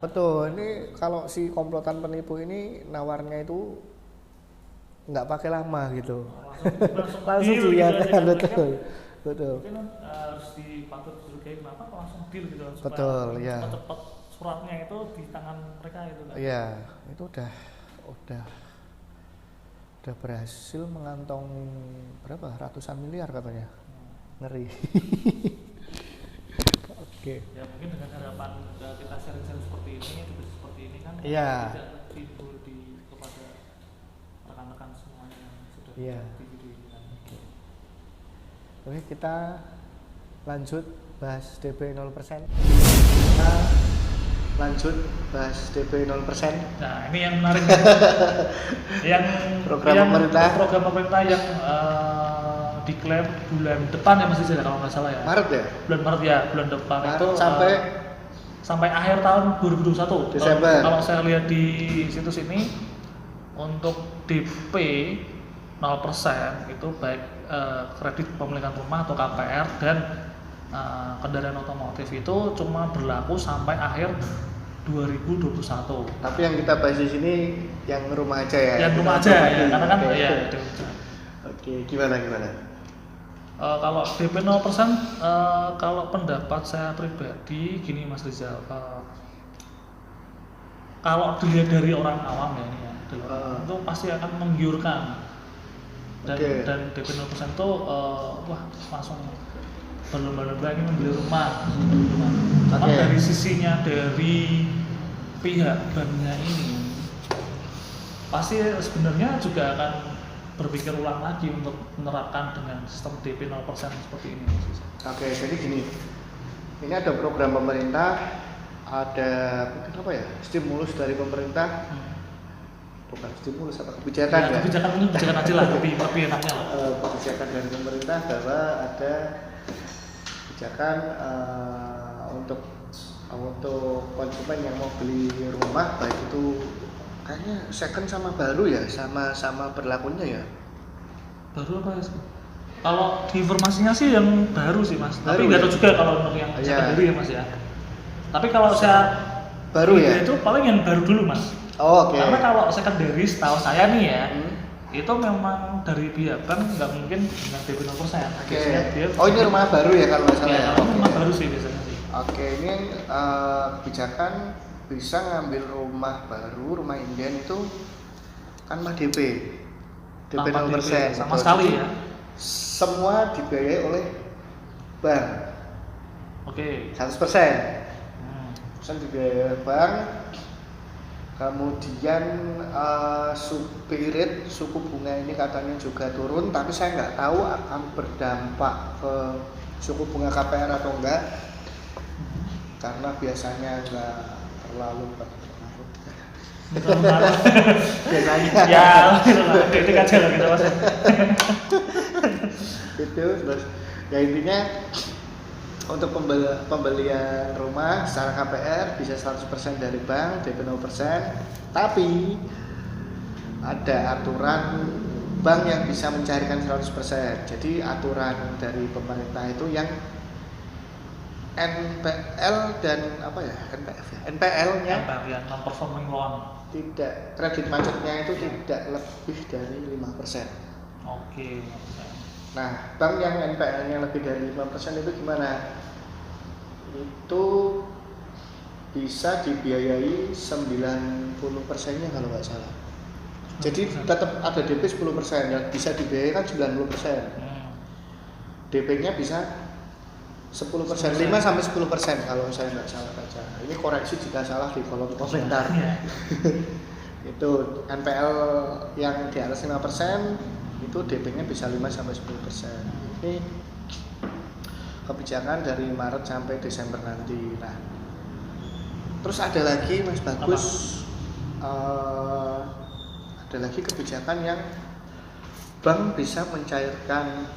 Betul, ini kalau si komplotan penipu ini nawarnya itu nggak pakai lama gitu. Langsung deal gitu aja dilihat, kan. betul. Betul. Mungkin harus dipantau dicurigai kenapa kok langsung deal gitu kan, supaya Betul, ya. cepat-cepat suratnya itu di tangan mereka gitu kan. Iya, itu udah berhasil mengantongin berapa? Ratusan miliar katanya. Ngeri. Oke. Ya mungkin dengan harapan kita sharing-sharing seperti ini, tips seperti ini kan Iya. tidak timbul kepada rekan-rekan semuanya yang sudah Iya. di video ini kan. Oke, kita lanjut bahas DP 0%. Kita lanjut bahas DP 0%. Nah, ini yang menarik. yang Program pemerintah yang diklaim bulan depan ya, masih kalau nggak salah ya. Maret ya? Bulan depan Maret itu sampai akhir tahun 2021. Desember. Kalau saya lihat di situs ini untuk DP 0% itu baik kredit pemilikan rumah atau KPR dan kendaraan otomotif itu cuma berlaku sampai akhir 2021. Tapi yang kita bahas di sini yang rumah aja ya. Yang rumah aja ya, karena kan Oke. ya. Oke, gimana? Kalau DP 0%, kalau pendapat saya pribadi gini Mas Rizal, kalau dilihat dari orang awam ya ini ya, itu pasti akan menggiurkan dan DP 0% itu wah langsung berlomba-lomba ingin membeli rumah. Karena dari sisinya dari pihak banknya ini pasti sebenarnya juga akan berpikir ulang lagi untuk menerapkan dengan sistem DP 0% seperti ini. Oke, jadi gini, ini ada program pemerintah, ada apa ya, stimulus dari pemerintah, bukan stimulus apa kebijakan ya? Kebijakan aja lah, lebih enaknya lah. Kebijakan dari pemerintah bahwa ada kebijakan untuk konsumen yang mau beli rumah, baik itu kayaknya second sama baru ya, sama berlakunya ya. Baru apa ya? Kalau di informasinya sih yang baru sih Mas, tapi nggak tahu juga kalau untuk yang secondary ya Mas ya. Tapi kalau saya baru ya, itu paling yang baru dulu Mas. Oh, oke. Karena kalau secondary setahu saya nih ya, itu memang dari pihak bank nggak mungkin dengan DP 0%. Oke. Oh, ini rumah baru ya kalau nggak salah ya? Rumah baru sih biasanya sih. Oke, ini kebijakan bisa ngambil rumah baru, rumah Indian itu kan mah DP 0%. Sama sekali ya. Semua dibiayai oleh bank. Oke. 100%. Persen dibiayai oleh bank. Kemudian suku bunga ini katanya juga turun, tapi saya nggak tahu akan berdampak ke suku bunga KPR atau enggak, karena biasanya nggak terlalu berpengaruh. Biasanya. Ya, itu aja lah gitu Mas. Itu terus ya intinya untuk pembelian rumah secara KPR bisa 100% dari bank, DP 0%, tapi ada aturan bank yang bisa mencairkan 100%. Jadi aturan dari pemerintah itu yang NPL dan apa ya? NPF ya. NPL-nya non performing loan. Tidak, kredit macetnya itu tidak lebih dari 5%. Oke. Nah, bank yang NPL-nya lebih dari 5% itu gimana? Itu bisa dibiayai 90%-nya kalau nggak salah. Jadi tetap ada DP 10%, yang bisa dibiayai kan 90%. DP-nya bisa 10%, 5-10% kalau saya nggak salah baca. Ini koreksi jika salah di kolom komentar. Itu NPL yang di atas 5%, itu DP-nya bisa 5-10%. Ini kebijakan dari Maret sampai Desember nanti. Nah, terus ada lagi Mas Bagus, ada lagi kebijakan yang bank bisa mencairkan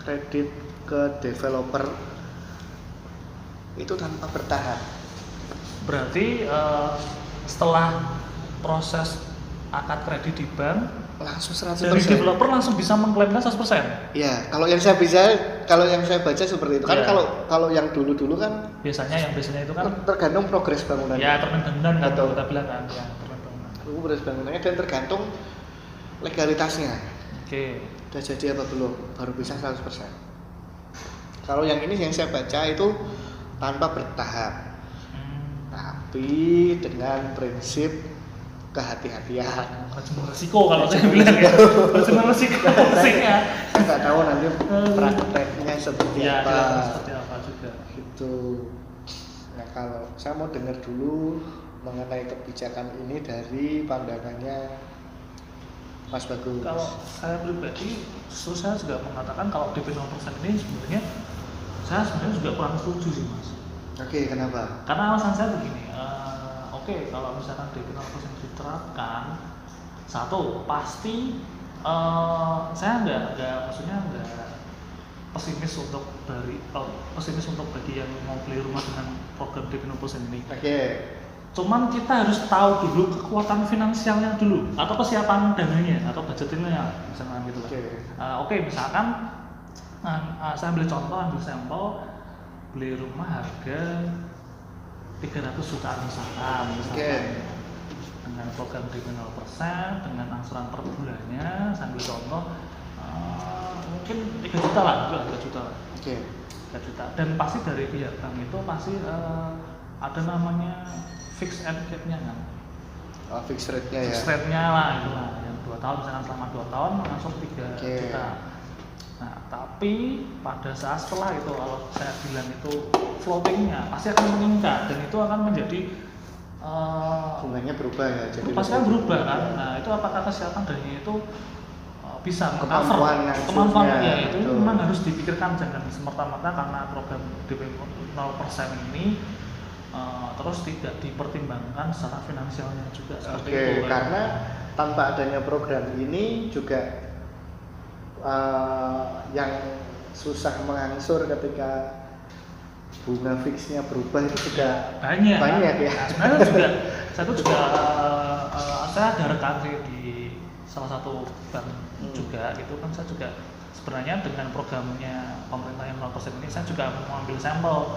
kredit ke developer itu tanpa bertahap. Berarti setelah proses akad kredit di bank langsung 100%. Dari developer langsung bisa mengklaimkan 100%. Ya, kalau yang saya baca seperti itu. Kan Ya. kalau yang dulu kan Biasanya itu kan tergantung progres bangunannya. ya tergantung kan Betul. kita bilang kan ya tergantung. Progres bangunannya dan tergantung legalitasnya. Oke. Udah jadi apa belum? Baru bisa 100%. Kalau yang ini yang saya baca itu tanpa bertahap. Tapi dengan prinsip kehati-hatian. Manajemen resiko kalau saya bilang ya. Manajemen resiko pastinya. Nggak tahu nanti prakteknya seperti Ya, apa. seperti apa juga. Gitu. Nah, kalau saya mau dengar dulu mengenai kebijakan ini dari pandangannya Mas Bagus. Kalau saya pribadi, justru saya juga mengatakan kalau DP 0% ini sebenarnya saya sebenarnya juga kurang setuju sih Mas. Oke, kenapa? Karena alasan saya begini, oke, kalau misalkan DP 0% diterapkan, satu pasti saya maksudnya nggak pesimis untuk bagi yang mau beli rumah dengan program DP 0% ini. Oke. Cuman kita harus tahu dulu kekuatan finansialnya dulu atau kesiapan dananya atau budgetingnya misalkan gitu. Oke, misalkan saya ambil contoh, ambil sampel beli rumah harga 300 jutaan misalkan. Dengan program DP 0% dengan angsuran per bulannya, saya ambil contoh mungkin 3 juta lah, 3 juta. Oke. 3 juta. Dan pasti dari pihak bank itu pasti ada namanya fixed and cap-nya kan. Fixed rate-nya ya. Fixed rate-nya lah itulah yang 2 tahun misalkan selama 2 tahun langsung 3 juta. Nah, tapi pada saat setelah itu kalau saya bilang itu floating-nya pasti akan meningkat dan itu akan menjadi bunganya berubah ya. Jadi pasti akan berubah kan. Nah, itu apakah kesiapan dananya itu bisa kemampuannya itu memang harus dipikirkan, jangan semerta-merta karena program DP 0% ini terus tidak dipertimbangkan secara finansialnya juga seperti itu. Karena tanpa adanya program ini juga yang susah mengangsur ketika bunga fixnya berubah itu juga banyak ya. Sebenarnya juga saya ada rekan sih di salah satu bank juga gitu kan, saya juga sebenarnya dengan programnya pemerintah yang 0% ini saya juga mau ambil sampel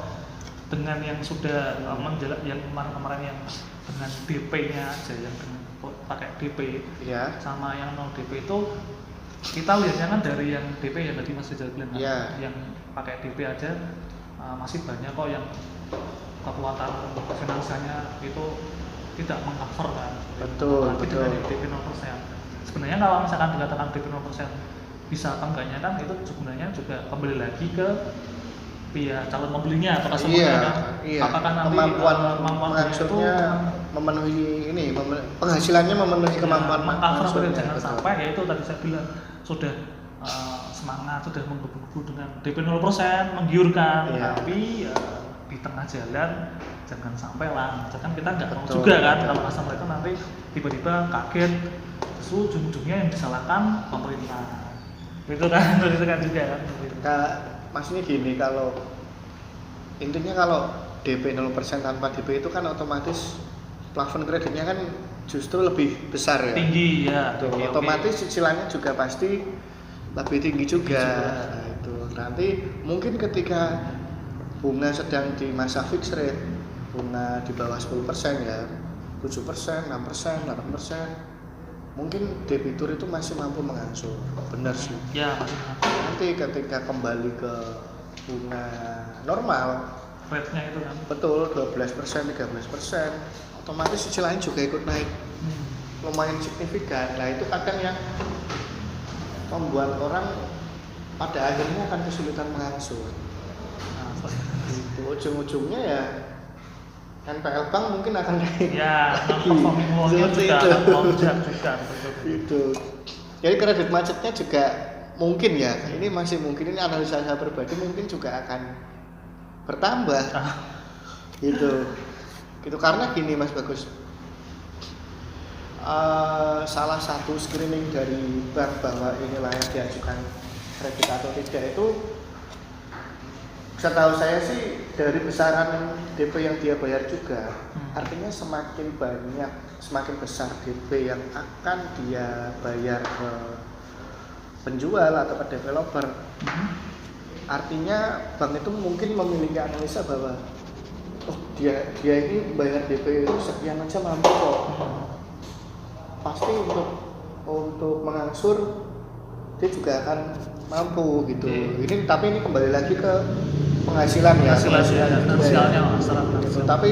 dengan yang sudah yang kemarin yang dengan DP-nya aja, yang dengan pakai DP ya. Sama yang 0 DP itu kita lihatnya kan dari yang DP ya tadi Mas Rizal bilang kan, yang pakai DP aja masih banyak kok yang kekuatan finansialnya itu tidak meng-cover kan. Betul. Dengan DP 0%. Sebenarnya kalau misalkan dikatakan DP 0% bisa apa enggaknya kan itu sebenarnya juga kembali lagi ke pihak calon pembelinya atau customer kan. Apakah nanti kemampuan mengangsurnya memenuhi penghasilannya memenuhi kemampuan mengcover, jangan sampai ya itu tadi saya bilang sudah semangat, sudah menggebu-gebu dengan DP 0% menggiurkan, tapi di tengah jalan jangan sampai lah, kan kita nggak mau juga kan kalau customer itu nanti tiba-tiba kaget, terus ujung-ujungnya yang disalahkan pemerintah, itu kan juga kan. Maksudnya gini, kalau intinya kalau DP 0% tanpa DP itu kan otomatis plafon kreditnya kan justru lebih besar ya. Tinggi ya. Otomatis cicilannya juga pasti lebih tinggi juga. Nah, itu nanti mungkin ketika bunga sedang di masa fixed rate, bunga di bawah 10% ya, 7%, 6%, 8%, mungkin debitur itu masih mampu mengangsur. Benar sih. Ya, masih mampu. Nanti ketika kembali ke bunga normal, rate-nya itu kan. Betul, 12%, 13%, otomatis cicilannya juga ikut naik. Lumayan signifikan. Nah, itu kadang yang membuat orang pada akhirnya akan kesulitan mengangsur. Nah, itu ujung-ujungnya ya NPL Bank mungkin akan naik. Ya, non-performing loan-nya juga akan melonjak juga. Itu. Jadi kredit macetnya juga mungkin ya. Ini masih mungkin, ini analisa saya pribadi, mungkin juga akan bertambah. Gitu karena gini Mas Bagus. Salah satu screening dari bank bahwa ini layak diajukan kredit atau tidak itu, setahu saya sih dari besaran DP yang dia bayar juga. Artinya semakin banyak, semakin besar DP yang akan dia bayar ke penjual atau ke developer. Artinya bank itu mungkin memiliki analisa bahwa dia ini bayar DP itu sekian aja mampu kok. Pasti untuk mengangsur dia juga akan mampu gitu. Tapi ini kembali lagi ke penghasilan ya. Gitu. Tapi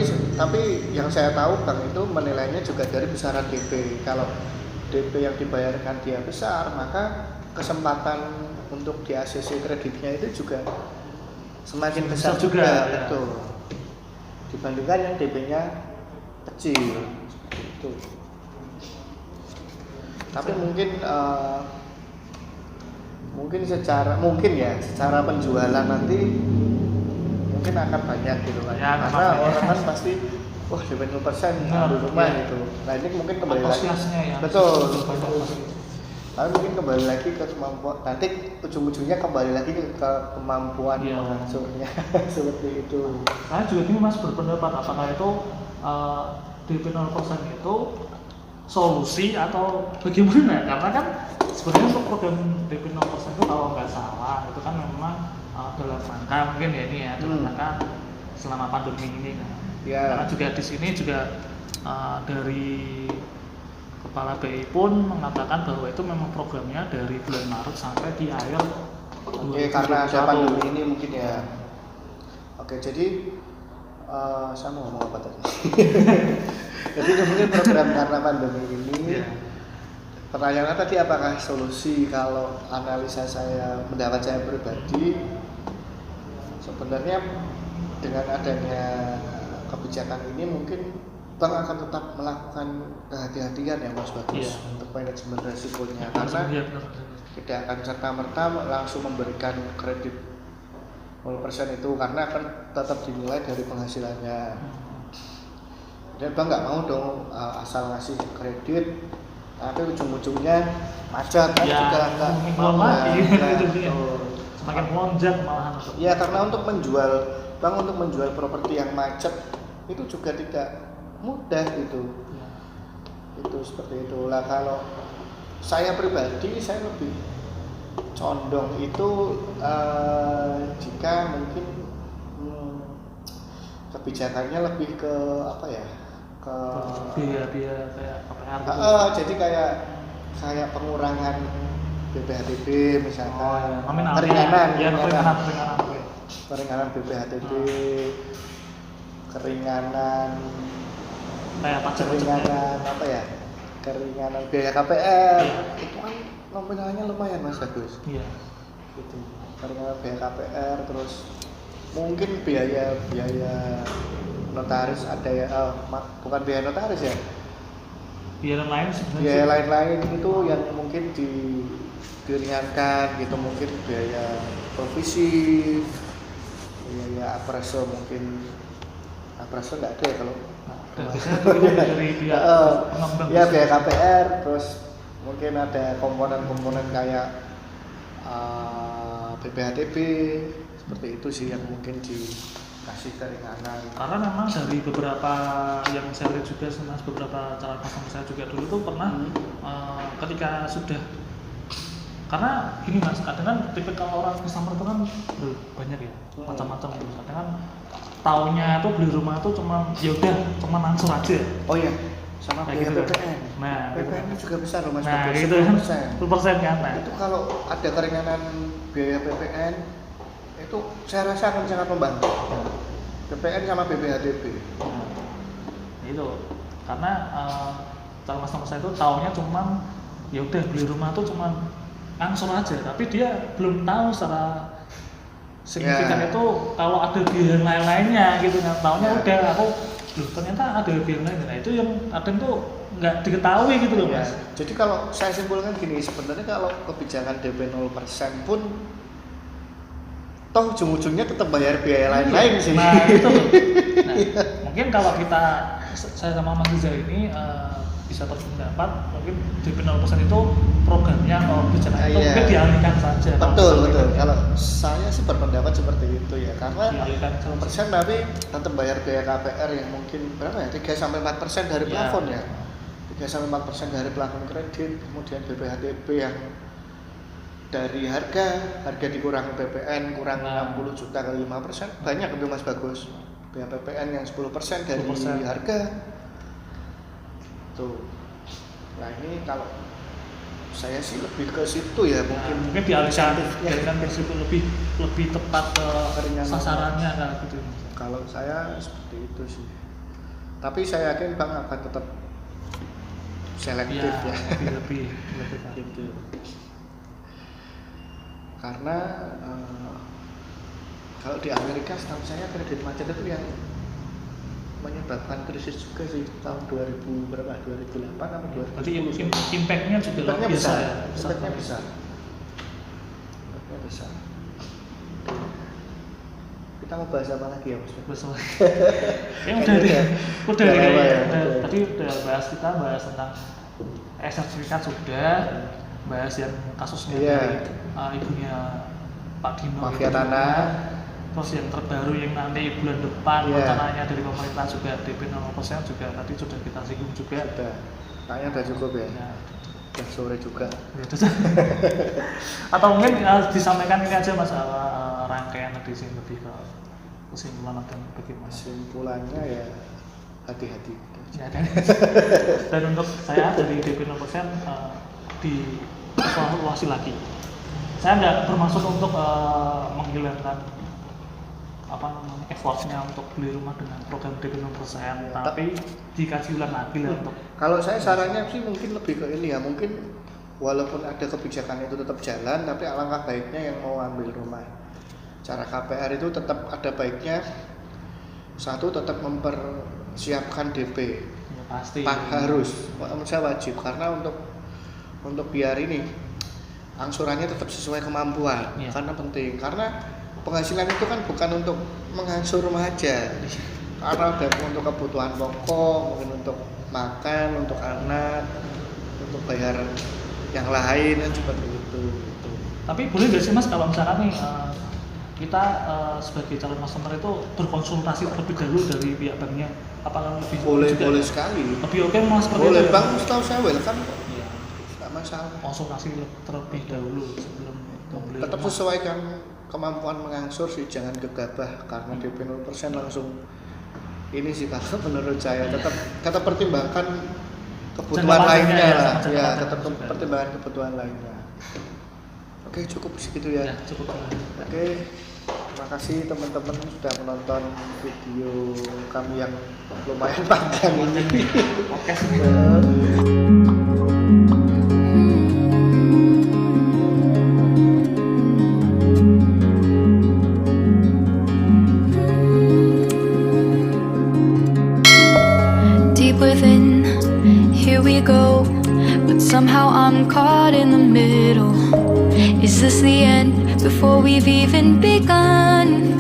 yang saya tahu bank itu menilainya juga dari besaran DP. Kalau DP yang dibayarkan dia besar, maka kesempatan untuk di ACC kreditnya itu juga semakin besar juga. Betul. Dibandingkan yang DP-nya kecil seperti itu. Tapi mungkin secara penjualan nanti mungkin akan banyak gitu kan. Ya, karena orang kan pasti wah DP 0% ambil rumah gitu. Nah, ini mungkin kembali lagi. Ya. Betul. Lalu mungkin kembali lagi ke kemampuan. Nanti ujung-ujungnya kembali lagi ke kemampuan mengangsurnya seperti itu. Saya juga ini Mas berpendapat apakah itu DP 0% itu solusi atau bagaimana? Karena kan sebenarnya untuk program DP 0% itu kalau nggak salah itu kan memang dalam rangka mungkin ya ini ya dalam rangka selama pandemi ini kan. Ya. Karena juga di sini juga dari Kepala BI pun mengatakan bahwa itu memang programnya dari bulan Maret sampai di akhir. Oke, karena ada pandemi ini mungkin ya. Oke, jadi saya mau ngomong apa tadi? Jadi mungkin program karena pandemi ini. Pertanyaannya tadi apakah solusi? Kalau analisa saya, pendapat saya pribadi, sebenarnya dengan adanya kebijakan ini mungkin bank akan tetap melakukan kehati-hatian ya Mas Bagus untuk manajemen resikonya, karena tidak akan serta-merta langsung memberikan kredit 0% itu, karena akan tetap dinilai dari penghasilannya. Dan bank nggak mau dong asal ngasih kredit tapi ujung-ujungnya macet kan juga nggak mau semakin melonjak malahan. Ya, karena untuk menjual properti yang macet itu juga tidak mudah gitu. Itu seperti itulah. Kalau saya pribadi, saya lebih condong itu jika mungkin kebijakannya lebih ke apa ya, ke biaya kayak KPR gitu. Jadi kayak pengurangan BPHTB misalkan, keringanan BPHTB, keringanan keringanan biaya KPR. Itu kan nominalnya lumayan Mas Agus. Iya. Gitu. Keringanan biaya KPR, terus mungkin biaya notaris ada ya, bukan biaya notaris ya. Biaya lain itu yang mungkin diringankan gitu, mungkin biaya provisi, biaya appraisal mungkin. Appraisal nggak ada ya kalau dari pihak pengembang. Ya biaya KPR, terus mungkin ada komponen-komponen kayak BPHTB, seperti itu sih yang mungkin dikasih keringanan. Karena memang dari beberapa yang saya lihat juga Mas, beberapa calon customer saya juga dulu tuh pernah ketika sudah, karena gini Mas, kadang kan tipikal orang customer itu kan banyak ya, macam-macam gitu. Kadang kan taunya tuh beli rumah tuh cuma langsung aja. Oh iya, sama biaya gitu. PPN. Nah, PPN itu juga besar loh Mas. Nah, gitu kan. 1% kan. Nah, itu kalau ada keringanan biaya PPN itu saya rasa akan sangat membantu. PPN sama BPHTB. Nah, itu karena calon customer saya itu taunya cuma ya udah beli rumah tuh cuma langsung aja, tapi dia belum tahu secara signifikan itu kalau ada biaya lain-lainnya gitu kan. Taunya udah aku ternyata ada biaya lain. Nah, itu yang kadang tuh nggak diketahui gitu loh Mas. Jadi kalau saya simpulkan gini, sebenarnya kalau kebijakan DP 0% pun toh ujung-ujungnya tetap bayar biaya lain-lain sih. Nah itu loh. Nah, mungkin kalau kita saya sama Mas Rizal ini bisa berpendapat mungkin DP 0% itu programnya atau kebijakan itu mungkin dialihkan saja. Betul. Kalau saya sih berpendapat seperti itu ya, karena dialihkan 0% tapi tetap bayar biaya KPR yang mungkin berapa ya, 3-4% dari plafon ya. 3-4% dari plafon kredit, kemudian BPHTB yang dari harga dikurangi PPN kurang 60 juta kali 5%, banyak itu Mas Bagus. Biaya PPN yang 10% dari 10%. Harga tuh. Nah ini kalau saya sih lebih ke situ ya, mungkin dialihkan ke situ lebih tepat ke sasarannya kan gitu. Kalau saya seperti itu sih. Tapi saya yakin Bang akan tetap selektif ya. Lebih gitu. Karena kalau di Amerika setahu saya kredit macet itu yang menyebabkan krisis juga sih tahun 2000 berapa 2008 atau 2010. Berarti impact-nya juga luar biasa ya. Impact-nya besar. Kita mau bahas apa lagi ya Mas? Tadi udah bahas tentang sertifikat sudah, bahas yang kasusnya dari ibunya Pak Dino mafia tanah. Terus yang terbaru yang nanti bulan depan rencananya dari pemerintah juga DP 0% juga tadi sudah kita singgung juga. Kayaknya udah cukup ya. Udah sore juga. Atau mungkin disampaikan ini aja masalah rangkaian tadi sih lebih ke kesimpulan dan bagaimana. Kesimpulannya ya hati-hati. Dan untuk saya dari DP 0% dievaluasi lagi. Saya nggak bermaksud untuk menghilangkan effortnya untuk beli rumah dengan program DP 0%, tapi dikaji ulang lagi lah untuk. Kalau saya sarannya sih mungkin lebih ke ini ya, mungkin walaupun ada kebijakan itu tetap jalan, tapi alangkah baiknya yang mau ambil rumah cara KPR itu tetap ada baiknya satu tetap mempersiapkan DP. Ya, pasti. Harus, menurut saya wajib karena untuk biar ini angsurannya tetap sesuai kemampuan, karena penting karena penghasilan itu kan bukan untuk mengangsur rumah aja, karena ada untuk kebutuhan pokok, mungkin untuk makan, untuk anak, untuk bayar yang lain kan seperti itu. Tapi boleh nggak sih Mas kalau misalkan nih kita sebagai calon customer itu berkonsultasi terlebih dahulu dari pihak banknya, apakah lebih boleh sekali. Lebih oke Mas seperti boleh itu. Bang, setahu saya welcome. Iya. Tidak masalah. Konsultasi terlebih dahulu sebelum membeli. Tetap sesuaikan kemampuan mengangsur sih, jangan gegabah karena DP 0% langsung ini sih kalau menurut saya tetap pertimbangkan kebutuhan lainnya lah ya, tetap pertimbangan kebutuhan lainnya. Oke, cukup segitu ya. Cukup. Oke, terima kasih teman-teman sudah menonton video kami yang lumayan panjang ini. Oke. Within, here we go, but somehow I'm caught in the middle. Is this the end before we've even begun?